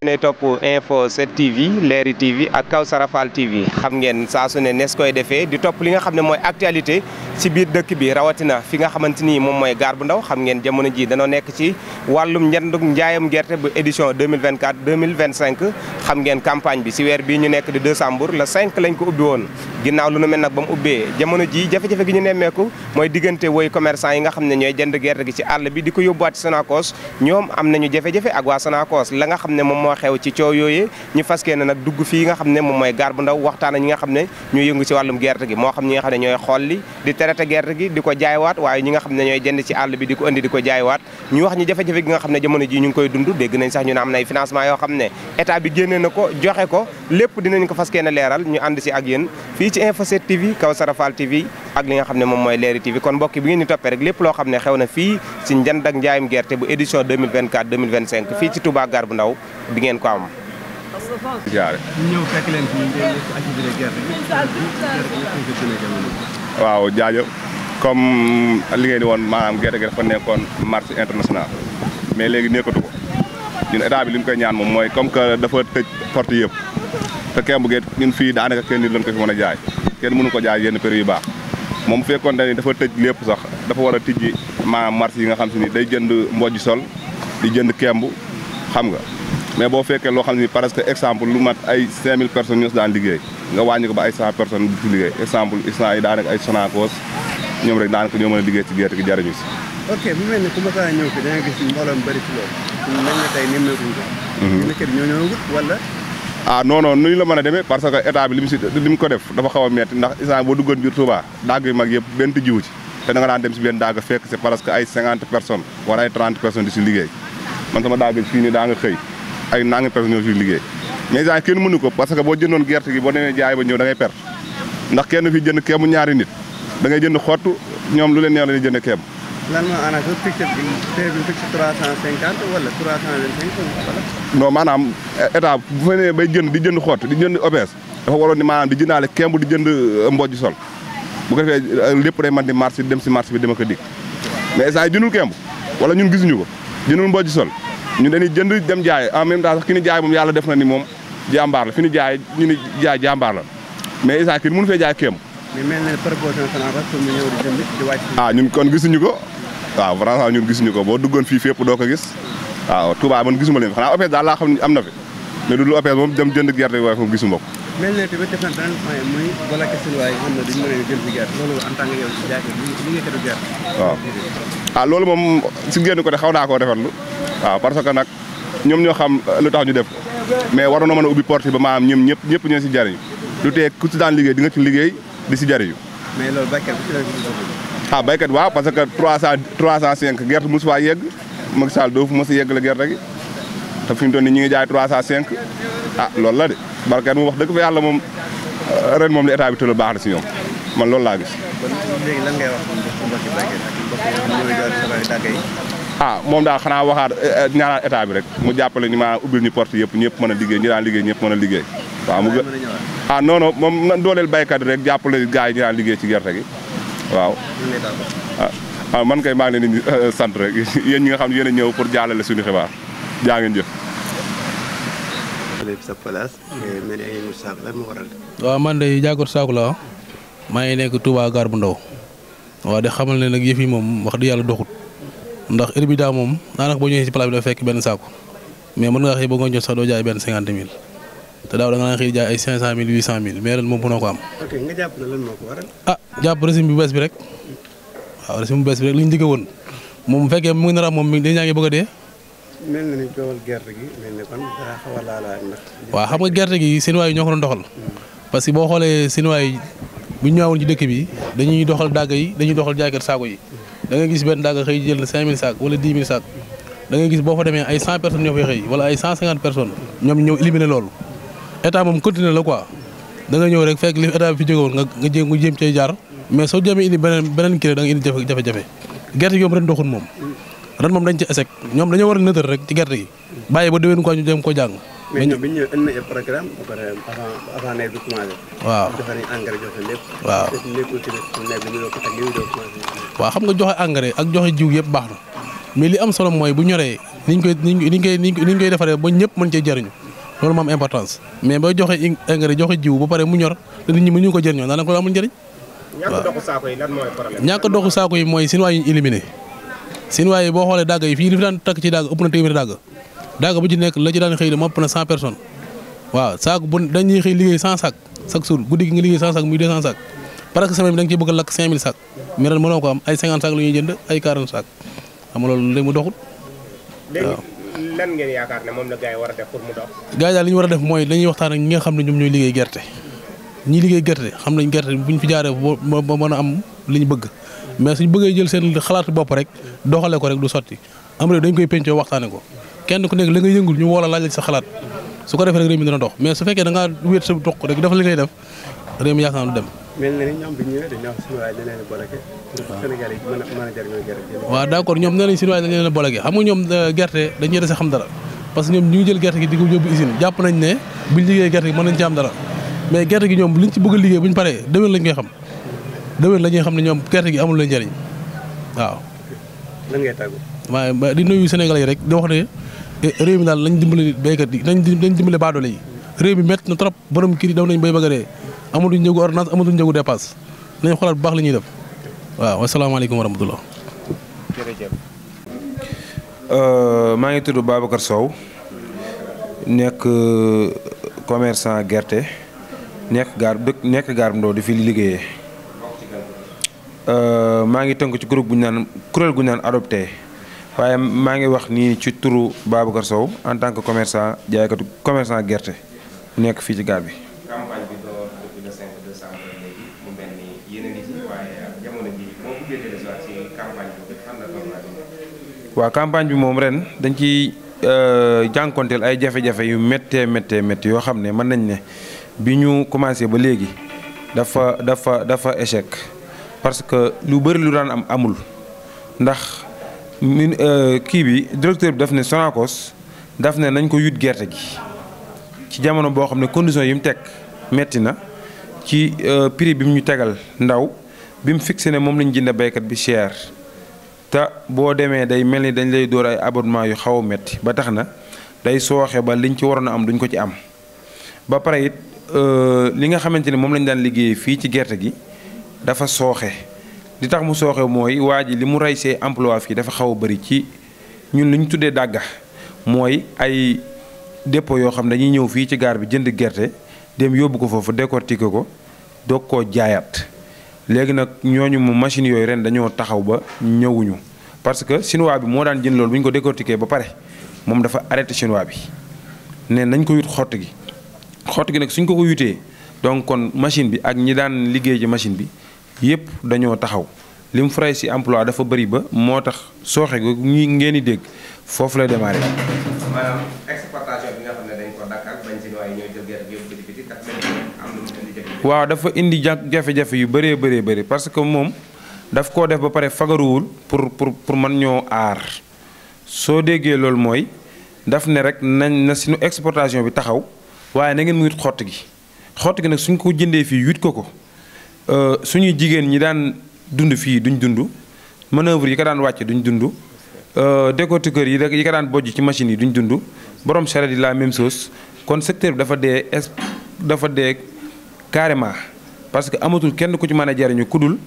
ne topp Info 7 TV Leeri TV ak Kawsara Fall TV xam ngeen saa su ne nees koy defee di topp li nga xam ne mooy actualité ci biir dëkk bi rawatina fi nga xamante ni moom mooy gaar bu ndaw xam ngeen jamono ji danoo nekk ci wàllum njëndug njaayam gerte bu édition 2024 2025 xam ngeen campagne bi ci weer bii ñu nekk di décembre le 5 lañ ko ubbi woon ginnaaw lu nu mel nag ba mu ubbee jamono ji jafe-jafe gi ñu nemmeeku mooy diggante woy commerçant yi nga xam ne ñooy jënd gerte gi ci àll bi di ko yóbbuwaat ci Sonacos ñoom am nañu jafe-jafe ak waa Sonacos la nga xam ne moom moo xew ci coow yooyee ñu fas yéene nag dugg fii nga xam ne moom mooy gaar bu ndaw waxtaan ak ñi nga xam ne ñoo yëngu ci wàllum gerte gi moo xam ñi nga xam ne ñooy xolli di traité gerte gi di ko jaaywaat waaye ñi nga xam ne ñooy jënd ci àll bi di ko indi di ko jaaywaat ñu wax ñi jafe-jafe gi nga xam ne jamono ji ñu ngi koy dund dégg nañ sax ñu ne am na ay financement yoo xam ne état bi génnee na ko joxe ko lépp dinañ ko fas yéene leeral ñu ànd si ak yéen fii ci Info 7 TV Kawsara Fall TV ak li nga xam ne moom mooy Leeri TV kon mbokk bi ngeen ñu toppee rek lépp loo xam ne xew na fii ci njënd ak njaayum gerte bu édition 2024 2025 fii ci Touba Gare bu Ndaw di ngeen ko am. ñëw fekk leen fi ngeen nekk activité gerte gi. waaw jaajëf comme li ngeen di woon maanaam gerte gi dafa nekkoon marché international mais léegi nekkatu ko ñun état bi li ñu koy ñaan moom mooy comme que dafa tëj porte yëpp te kemb gi ñun fii daanaka kenn nit lañ ko fi mën a jaay kenn mënu ko jaay yenn prix yu baax moom bu fekkoon ne dafa tëj lépp sax dafa war a tijji maanaam marché yi nga xam si ni day jënd mbojj sol di jënd kemb xam nga mais boo fekkee loo xam ne parce que exemple lu mat ay 5000 personnes ñoo si daan liggéey nga wàññi ko ba ay 100 personnes di fi liggéey exemple instant yi daanaka ay Sonacos ñoom rek daanaka ñoo mën a liggéey ci gerte gi jariñu si. ok bu mel ne ku ma saa ñëw fi da nga gis mbooloo mu bëri ci loolu mel ne tey nemmeekuñ ko. kër ñoo ñëwagut wala. ah non non nuñu la mën a demee parce que état bi li mu ko def dafa xaw a metti ndax instant boo duggoon biir Touba daag yu mag yëpp benn jiwu ci te da nga daan dem si benn daag fekk c'est parce que ay 50 personnes wala ay 30 personnes di si liggéey man sama daag fii nii daa nga xëy ay nangi personnes ñoo fi liggéey mais instant kenn mënu ko parce que boo jëndoon gerte gi boo demee jaay ba ñëw da ngay perte ndax kenn fi jënd keemu ñaari nit da ngay jënd xottu ñoom lu leen neex la jënd keem. lan moo ana ko fixe bi fixe 350 wala 325 wala. non maanaam état bu fa nee bay jënd di jënd xott di jënd obèse dafa waroon ni maanaam di jëndaale kemb di jënd mbojj sol bu ko defee lépp day man di marché dem si marché bi dama ko dig mais instant yi jëndul kemb wala ñun gisuñu ko jëndul mbojj sol ñun dañuy jënd dem jaay en même temps sax ki ni jaay moom yàlla def na ni moom jàmbaar la fi ni jaay ñu ni jaay jàmbaar la mais instant ki mënu fee jaay kemb. mais mel na proposition Sonacos pour mu ñëw di jënd di wàcc. ah ñun kon gisuñu ko waaw vraiment ñun gisuñu ko boo duggoon fii fépp doo ko gis waaw Touba man gisuma leen xanaa OPS daal laa xam ne am na fi mais du lu OPS moom dem jënd gerte waaye foofu gisuma ko. mel na tamit def na benn point muy bloqué sinuwaay yi xam ne duñ mën a jël si gerte loolu en tant que yow si jaaykat li nga ko gerte. waaw ah loolu moom si génn ko de xaw naa koo defarlu waaw parce que nag ñoom ñoo xam lu tax ñu def ko mais waroon na mën a ubbi porte ba maanaam ñoom ñëpp ñoo si jariñu lu tee ku si daan liggéey di nga ci liggéey di si jariñu. mais loolu baykat bi ci la. ah baykat waaw parce que 305 gerte mosu faa yegg Macky Sall doo fu mos a yegg la gerte gi te fi mu toll nii ñu ngi jaay 305 ah loolu la de barkat mu wax dëgg fa yàlla moom ren moom li état bi tëral baax na si ñoom man loolu laa gis. kon léegi lan ngay wax mbokki baykat ak mbokki ñooy jox sa dàgg yi. ah moom daal xanaa waxaat ñaanal état bi rek mu jàppale ñu maa ubbil ñu porte yëpp ñëpp mën a liggéey ñi daan liggéey ñëpp mën a liggéey. waaw mu ah non non moom na dooleel baykat rek jàppale gars yi ñu daan liggéey ci gerte gi waaw. ah man kay maa ngi leen di sant rek yéen ñi nga xam ne yéen a ñëw pour jàllale suñu xibaar jaa ngeen jëf. sa place mel ay saako lan moo waral. waaw man de Diakor Sakho la maa ngi nekk Touba Gare bu Ndaw waaw de xamal ne nag yëf yi moom wax dëgg yàlla doxut ndax heure bi daa moom daanaka boo ñëwee si place bi dafa fekk benn saako mais mën nga xëy ba nga jot sax doo jaay benn 50 000 te daaw da nga xëy jaay ay 500 000 800 000 mais ren moom mënoo ko am. ok nga jàpp ne lan moo ko waral. ah jàpp régime bu bees bi rek waaw régime bu bees bi rek li ñu digge woon moom bu fekkee mu ngi nar a moom mi dañaa ngi bëgg a dee. mel na ni coowal gerte gi mel ni kon daa xaw a laalaat ndax. waaw xam nga gerte gi Sinoa yi ñoo ko doon doxal parce que boo xoolee Sinoa yi bu ñu ñëwoon ci dëkk bi dañuy doxal dàgg yi dañuy doxal jaaykat saako yi da ngay gis benn dàgg xëy jël 5000 sacs wala 10 000 sacs da ngay gis boo fa demee ay 100 personnes ñoo fay xëy wala ay 150 personnes ñoom ñëw éliminer loolu état moom continuer la quoi da nga ñëw rek fekk li état bi fi jóge woon nga jéem cay jaar mais soo jéemee indi beneen kii da nga indi jafe-jafe gerte gi moom ren doxul moom ren moom dañ ci échec ñoom dañoo war a nëtër rek ci gerte gi bàyyi ba déwén quoi ñu dem ko jàng. mais ñoom bi ñu ñëwee indi na programme ba pare avant nawet bi commencé. waaw joxe nañ engrais joxe lépp. waaw te nekkul ci nawet bi ñu doon ko teg li ñu doon commencé. waaw xam nga joxe engrais ak joxe jiw yëpp baax na mais li am solo mooy bu ñoree niñ koy defaree ba ñëpp mën cee jëriñu loolu moo am importance mais booy joxe engrais joxe jiw ba pare mu ñor te nit ñi mënuñu ko jëriñoo daanaka ko amul njëriñ. ñàkk doxu saako yi lan mooy problème. ñàkk doxu saako yi mooy Sinoa yi ñu éliminé Sinoa yi boo xoolee dàgg yi fii li fi daan takk ci dàgg ëpp na téeméeri dàgg bu ci nekk la ci daan xëy de moo ëpp na 100 personnes waaw saako bu dañuy xëy liggéey 100 sacs chaque jour guddi gi nga liggéey 100 sacs muy 200 sacs parce que semaine bi da nga ciy bëgg a lakk 5000 sacs mais ren mënoo ko am ay 50 sacs la ñuy jënd ay 40 sacs xam nga loolu léegi mu doxul. léegi lan ngeen yaakaar ne moom la gars yi war a def pour mu dox. gars yi daal li ñu war a def mooy dañuy waxtaan ak ñi nga xam ne ñoom ñooy liggéey gerte ñi liggéey gerte xam nañ gerte buñ fi jaaree ba mën a am li ñu bëgg mais suñ bëggee jël seen xalaatu bopp rek doxalee ko rek du sotti am réew dañ koy pencoo waxtaane ko kenn ku nekk la nga yëngul ñu woola laaj la sa xalaat su ko defee rek réew mi dina dox mais su fekkee da ngaa wéet sa dox rek dafa li ngay def réew mi yaakaar naa du dem. mel na ni ñoom bi ñëwee dañoo wax Sinoa dañ leen a bloqué pour Sénégal yi mën a jëriñoo gerte. waaw d'accord ñoom nee nañ Sinoa dañ leen a bloqué xam nga ñoom gerte dañuy dese xam dara parce que ñoom ñu ngi jël gerte gi di ko yóbbu usine jàpp nañ ne buñ liggéey gerte gi mën nañ ci am dara mais gerte gi ñoom liñ ci bëgg a liggéey buñ paree déwén lañ koy xam déwén la ñuy xam ne ñoom gerte gi amul leen njëriñ waaw. lan ngay tàggu. waaye di nuyu Sénégalais yi rek di wax ne réew mi daal lañ dimbale béykat yi nañ dimbale baadoole yi réew mi métti na trop borom kii daw nañ bay bëgg a dee amatuñ njëgu ordonnance amatuñ njëgu dépasse nañ xoolaat bu baax li ñuy def waaw wasalaamaaleykum wa rahmatullah. jërëjëf. maa ngi tudd Babacar Sow nekk commerçant gerte nekk gaar bu ndaw di fi liggéeyee maa ngi tënk ci groupe bu ñu naan kuréel gu ñu naan adopté waaye maa ngi wax nii ci turu Babacar Sow en tant que commerçant jaaykatu commerçant gerte nekk fii ci gaar bi. campagne bi door depuis le 5 décembre léegi mu mel ni yéen a ngi ci waaye jamono ji boo buggee dellusiwaat ci campagne bi fan la toll nii. waaw campagne bi moom ren dañ ciy jànkonteel ay jafe-jafe yu méttee yoo xam ne mën nañ ne bi ñu commencé ba léegi dafa échec parce que lu bëri lu daan am amul ndax kii bi directeur bi daf ne Sonacos daf ne nañ ko yut gerte gi ci jamono boo xam ne condition yi mu teg metti na ci prix bi mu ñu tegal ndaw bi mu fixé ne moom lañ jënd baykat bi cher te boo demee day mel ni dañ lay door ay abonnement yu xaw a metti ba tax na day sooxe ba liñ ci waroon a am duñ ko ci am ba pare it li nga xamante ni moom lañ daan liggéey fii ci gerte gi dafa sooxe li tax mu sooxe mooy waa ji li mu rey see emploi fii dafa xaw a bëri ci ñun li ñu tuddee dàgga mooy ay dépôt yoo xam ne dañuy ñëw fii ci gaar bi jënd gerte dem yóbbu ko foofu décortiquer ko doog koo jaayaat léegi nag ñooñu mu machine yooyu ren dañoo taxaw ba ñëwuñu parce que chinois bi moo daan jënd loolu bu ñu ko décortiquer ba pare moom dafa arrêté chinois bi ne nañ ko yut xott gi nag suñ ko yutee donc kon machine bi ak ñi daan liggéey ci machine bi yépp dañoo taxaw li mu fray ci emploi dafa bëri ba moo tax sooxe gu ñi ngeen di dégg foofu lay démarré. maanaam exportation bi nga xam ne dañ ko dakkal bañ ci waaye ñooy jël gerte gi yóbbu ko ci biti tax am lu mu indi jafe-jafe. waaw dafa indi jafe-jafe yu bëree parce que moom daf koo def ba pare fagaruwul pour mën ñoo aar soo déggee loolu mooy daf ne rek nañ na suñu exportation bi taxaw waaye na ngeen mu yut xott gi nag suñ ko jëndee fii yut ko suñuy jigéen ñi daan dund fii duñ dund manœuvre yi ko daan wàcce duñ dund décortiqueur yi ko daan bojj ci machine yi duñ dund borom charrette yi la même chose kon secteur bi dafa dee carrément parce que amatul kenn ku ci mën a jariñu ku dul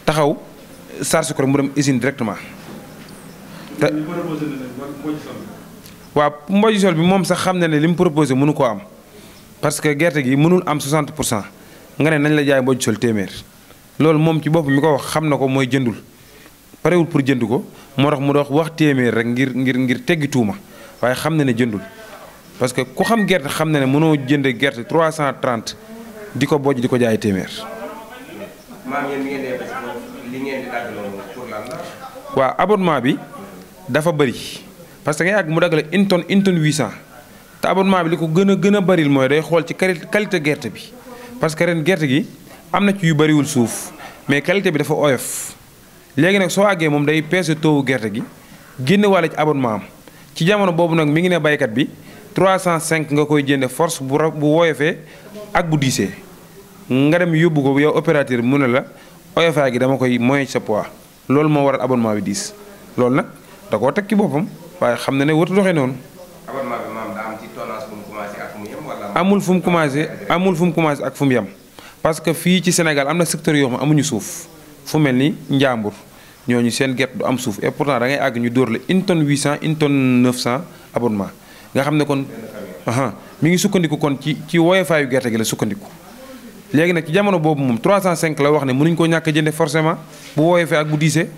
taxaw charge ko rek mu dem usine directement. te waaw mbojj sol bi moom sax xam na ne li mu proposé mënu koo am parce que gerte gi mënul am 60% nga ne nañ la jaay mbojj sol téeméer loolu moom ci bopp mi ko wax xam na ko mooy jëndul parewul pour jënd ko moo tax mu dox wax téeméer rek ngir teggi tuuma waaye xam na ne jëndul parce que ku xam gerte xam na ne mënoo jënd gerte 330 di ko bojj di ko jaay téeméer. maam yéen ngeen di li ngeen di dagg loolu pour lan la. waaw abonnement bi dafa bëri parce que nga yàgg mu daggale une tonne 800 te abonnement bi li ko gën a bëril mooy day xool ci qualité gerte bi parce que ren gerte gi am na ci yu bëriwul suuf mais qualité bi dafa oyof léegi nag soo àggee moom day peese toowu gerte gi génne wàlla ci abonnement am ci jamono boobu nag mi ngi ne baykat bi 305 nga koy jënde force bu woyofee ak bu diisee nga dem yóbbu ko yow opérateur mu ne la oyofaay gi dama koy moyen sa poids loolu moo waral abonnement bi diis loolu nag da koo teg ci boppam waaye xam na ne warut a doxee noonu. abonnement bi maam daa am ci tonnage bu mu commencé ak fu mu yem wala. amul fu mu commencé ak fu mu yem parce que fii ci Sénégal am na secteur yoo xam ne amuñu suuf fu mel ni Njàmbur ñooñu seen gerte du am suuf et pourtant da ngay àgg ñu dóor la 1 tonne 800 1 tonne 900 abonnement nga xam ne kon. mi ngi sukkandiku kon ci woyofaayu gerte gi la sukkandiku. léegi nag ci jamono boobu moom 305 la wax ne mënuñ koo ñàkk a jënde forcément bu woyofee ak bu diisee.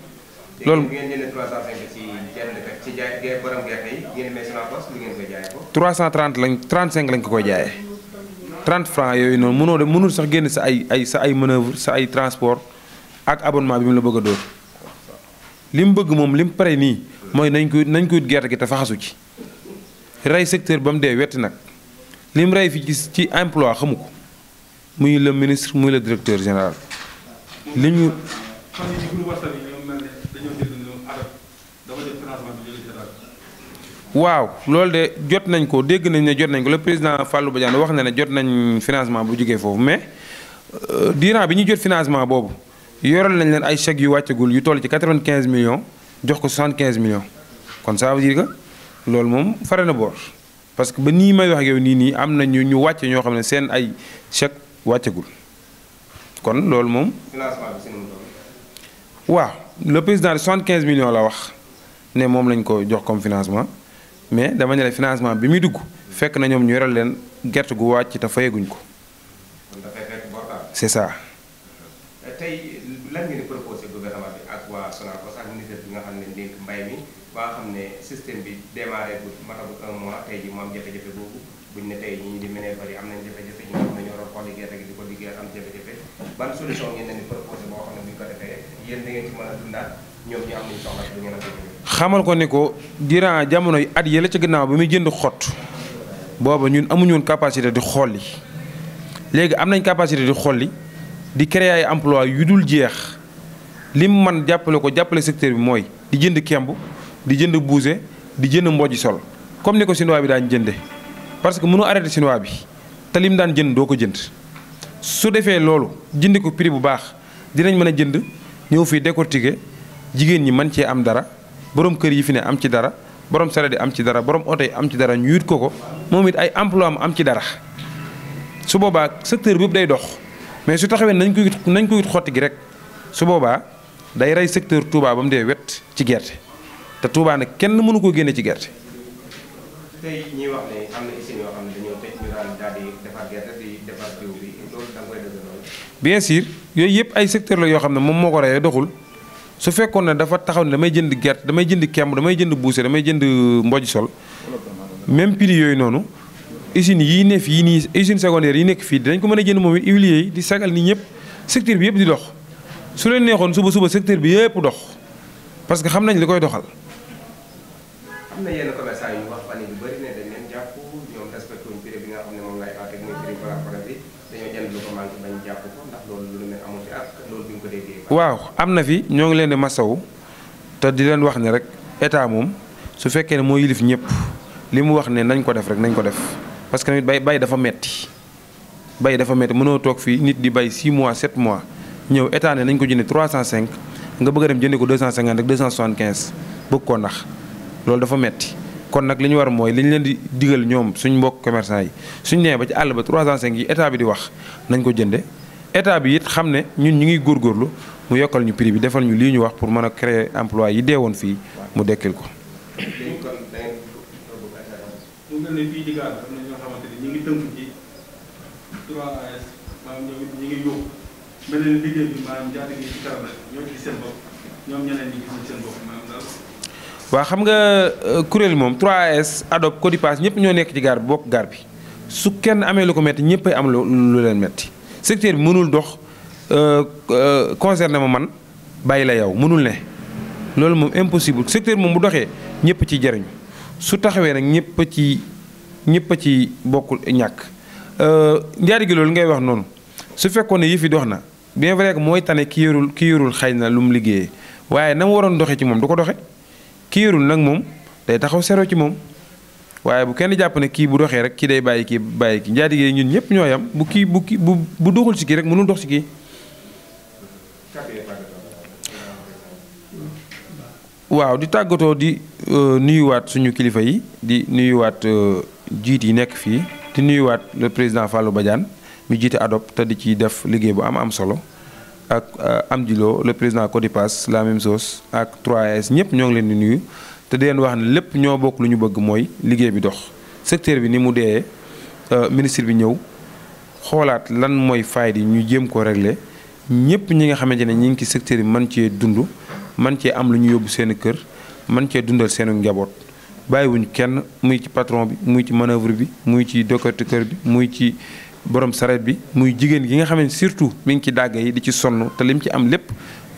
loolu bu ngeen jëndee 305 ci jaay borom gerte yi ngeen may Sonacos lu ngeen koy jaayee ko. 330 lañ 35 lañ ko koy jaayee 30 francs yooyu noonu mënul sax génn sa ay manœuvre sa ay transport ak abonnement bi mu la bëgg a dóor li mu bëgg moom li mu pare nii mooy nañ ko gerte gi te faxasu ci rey secteur ba mu dee wetti nag li mu rey fi ci emploi xamu ko muy le ministre muy le directeur général li ñu. waaw loolu de jot nañ ko dégg nañ ne jot nañ ko le président Fallou Badiane wax na ne jot nañ financement bu jógee foofu mais durant bi ñuy jot financement boobu yoral nañ leen ay chèques yu wàccagul yu toll ci 95 millions jox ko 75 millions kon ça veut dire que loolu moom fare na boor parce que ba nii may wax ak yow nii am na ñu wàcce ñoo xam ne seen ay chèques wàccagul kon loolu moom. financement bi seen waaw le président de 75 millions la wax ne moom lañ ko jox comme financement. mais dama ne la financement bi muy dugg fekk na ñoom ñu yoral leen gerte gu wàcc te fayeguñ ko. kon dafay fekk bor daal. c'est ça. tey lan ngeen di proposé gouvernement bi ak waa Sonacos ak ministère bi nga xam ne dénk mbay mi ba nga xam ne système bi démarré bu matagut 1 mois tey ji mu am jafe-jafe boobu buñ ne tey ñi di menee bari am nañ jafe-jafe ñi nga xam ne ñoo doon xooli gerte gi di ko liggéey am jafe-jafe ban solution ngeen leen di proposé boo xam ne bu ñu ko defee yéen da ngeen ci mën a dundaat ñoom ñu am nañ soxla du ngeen a xamal ko ne ko durant jamono yi at yële ca gannaaw ba muy jënd xott booba ñun amuñu woon capacité di xolli léegi am nañ capacité di xolli di créer ay emploi yu dul jeex lim man jàppale ko jàppale secteur bi mooy di jënd kemb di jënd buuse di jënd mbojji sol comme ni ko chinois bi daan jënde parce que mënu arrêté chinois bi te lim daan jënd doo ko jënd su defee loolu jëndi ko prix bu baax dinañ mën a jënd ñëw fii décortiquer jigéen ñi mën cee am dara borom kër yi fi ne am ci dara borom sareet yi am ci dara borom oto yi am ci dara ñu yut ko moom it ay emploi am ci dara su boobaa secteur bi yëpp day dox mais su taxawee nañ ko yut xotti gi rek su boobaa day rey secteur Touba ba mu dee wet ci gerte te Touba nag kenn mënu koo génne ci gerte. tey ñuy wax ne am na usines yoo xam ne dañoo tëj ñu daal di defar gerte di defar jiw bi loolu da nga koy dëgg loolu. bien sûr yooyu yëpp ay secteur la yoo xam ne moom moo ko reyee doxul. su fekkoon ne dafa taxaw ne damay jënd gerte damay jënd kemb damay jënd buuse damay jënd mboj sol même prix yooyu noonu usines yii ne fii nii usines secondaires yi nekk fii dinañ ko mën a jënd moom it huiliers yi di sagal nii ñëpp secteur bi yëpp di dox su leen neexoon suba secteur bi yëpp dox parce que xam nañ li koy doxal. am na yenn commerçant yu wax fan yii lu bëri ne dañ leen jàpp ñoom respecté wuñ prix bi nga xam ne moom lay àtte muy prix par rapport bi dañoo jënd lu ko manqué bañ jàpp ko ndax loolu lu mel amul fi ak loolu bi nga ko déggee. waaw am na fi ñoo ngi leen di masawu te di leen wax ne rek état moom su fekkee ne moo yilif ñëpp li mu wax ne nañ ko def rek nañ ko def parce que tamit bay dafa metti mënoo toog fii nit di bay 6 mois 7 mois ñëw état ne nañ ko jëndee 305 nga bëgg a dem jëndee ko 250 ak 275 bëgg koo nax loolu dafa metti kon nag li ñu war mooy li ñu leen di digal ñoom suñ mbokk commerçant yi suñ nee ba ci àll ba 305 yi état bi di wax nañ ko jënde état bi it xam ne ñun ñu ngi góorgóorlu mu yokkal ñu prix bi defal ñu lii ñu wax pour mën a créer emploi yi dee woon fii mu dekkil ko. mu mel ne fii Digal am na ñoo xamante ni ñu ngi tënk ci 3AS maanaam ñu ngi yóbbu mel ne liggéey bi maanaam jaate gi ci kanam rek ñoo gis seen bopp ñoom ñeneen ñi gis seen bopp maanaam daal. waaw xam nga kuréel moom 3AS ADOP Codipass ñëpp ñoo nekk ci gaar bi bokk gaar bi su kenn amee lu ko metti ñëpp ay am lu leen metti secteur bi mënul dox concerné ma man bàyyi la yow mënul ne loolu moom impossible secteur moom bu doxee ñëpp ci jariñu su taxawee nag ñëpp a ci bokkul ñàkk njaari gi loolu ngay wax noonu su fekkoon ne yëf yi dox na bien vrai que mooy tane ki yorul xëy na lu mu liggéeyee waaye na mu waroon doxee ci moom du ko doxe ki yorul nag moom day taxaw sero ci moom waaye bu kenn jàpp ne kii bu doxee rek kii day bàyyi kii njaari gi ñun ñëpp ñoo yam bu doxul ci kii rek mënul dox ci kii. waaw di tàggatoo di nuyuwaat suñu kilifa yi di nuyuwaat jiit yi nekk fii di nuyuwaat le président Fallou Badiane mi jiite ADOP te di ci def liggéey bu am solo ak Amdi Lo le président Codipass la même chose ak 3S ñëpp ñoo ngi leen di nuyu te di leen wax ne lépp ñoo bokk lu ñu bëgg mooy liggéey bi dox secteur bi ni mu dee ministre bi ñëw xoolaat lan mooy fayda yi ñu jéem ko régler ñëpp ñi nga xamante ne ñi ngi ci secteur bi mën cee dund man cee am lu ñu yóbbu seen kër man cee dundal seenu njaboot bàyyiwuñ kenn muy ci patron bi muy ci manœuvre bi muy ci décortiqueur bi muy ci borom saret bi muy jigéen gi nga xam ne surtout mi ngi ci dàgg yi di ci sonn te lim ci am lépp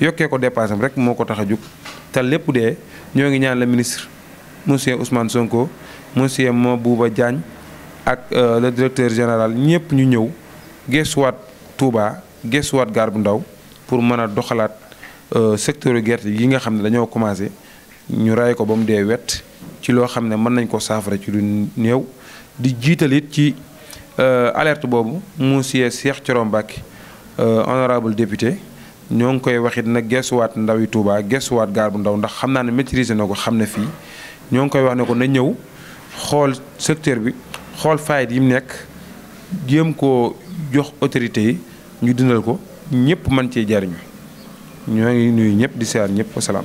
yokkee ko dépassé rek moo ko tax a jóg te lépp dee ñoo ngi ñaan le ministre monsieur Ousmane Sonko monsieur Mabouba Diagne ak le directeur général ñëpp ñu ñëw gestuwaat Touba gestuwaat Gare bu Ndaw pour mën a doxalaat secteur gerte yi nga xam ne dañoo commencé ñu ray ko ba mu dee wet ci loo xam ne mën nañ ko saafara ci lu néew di jiital it ci alerte boobu monsieur Cheikh Thioro Mbacké honorable député ñoo ngi koy waxit nag gestuwaat ndawi Touba gestuwaat Gare bu Ndaw ndax xam naa ne maîtriser na ko xam ne fii ñoo ngi koy wax ne ko na ñëw xool secteur bi xool fayit yi mu nekk jéem koo jox autorité yi ñu dundal ko ñëpp mën cee jariñu ñoo ngi nuyu ñëpp di seer ñëpp wasalaam.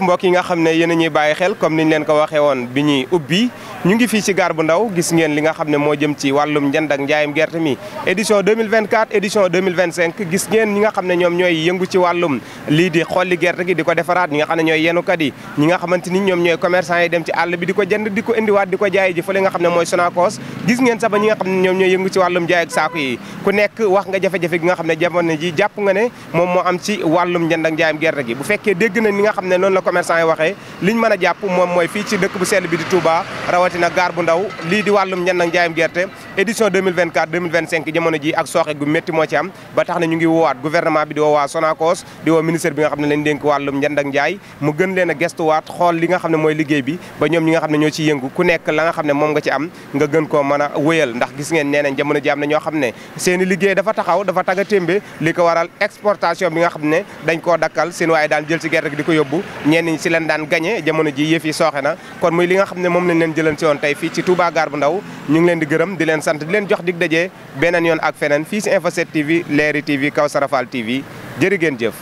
mbokk yi nga xam ne yéen a ñuy bàyyi xel comme niñ leen ko waxee woon bi ñuy ubbi ñu ngi fii ci Gare bu Ndaw gis ngeen li nga xam ne moo jëm ci wàllum njënd ak njaayam gerte mi édition 2024 édition 2025 gis ngeen ñi nga xam ne ñoom ñooy yëngu ci wàllum lii di xolli gerte gi di ko defaraat ñi nga xam ne ñooy yenukat yi ñi nga xamante ni ñoom ñooy commerçant yi dem ci àll bi di ko jënd di ko indiwaat di ko jaay ji fële nga xam ne mooy Sonacos gis ngeen sax ba ñi nga xam ne ñoom ñooy yëngu ci wàllum jaay ak saako yi ku nekk wax nga jafe-jafe gi nga xam ne jamono ji jàpp nga ne moom moo am ci wàllum njënd ak njaayam gerte gi bu fekkee dégg na ni nga xam ne noonu la commerçant yi waxee liñ mën a jàpp moom mooy fii ci dëkk bu sell bi di Touba rawatina Gare bu Ndaw lii di wàllum njënd ak njaayam gerte édition 2024 2025 jamono ji ak sooxe gu métti moo ci am ba tax na ñu ngi woowaat gouvernement bi di woo waa Sonacos di woo ministère bi nga xam ne lañ dénk wàllum njënd ak njaay mu gën leen a gestuwaat xool li nga xam ne mooy liggéey bi ba ñoom ñi nga xam ne ñoo ciy yëngu ku nekk la nga xam ne moom nga ci am nga gën koo mën a wéyal ndax gis ngeen nee nañ jamono ji am na ñoo xam ne seeni liggéey dafa taxaw dafa taga témbe li ko waral exportation bi nga xam ne dañ koo dakkal seen waaye daan jël ci gerte gi di ko yóbbu ñenn ñi si leen daan gagné jamono ji yëf yi sooxe na kon muy li nga xam ne moom lañ leen jëlan si woon tey fii ci Touba Gare bu Ndaw ñu ngi leen di gërëm di leen sant di leen jox dig daje beneen yoon ak feneen fii si Info 7 TV Leeri TV Kawsara Fall TV jërë ngeen jëf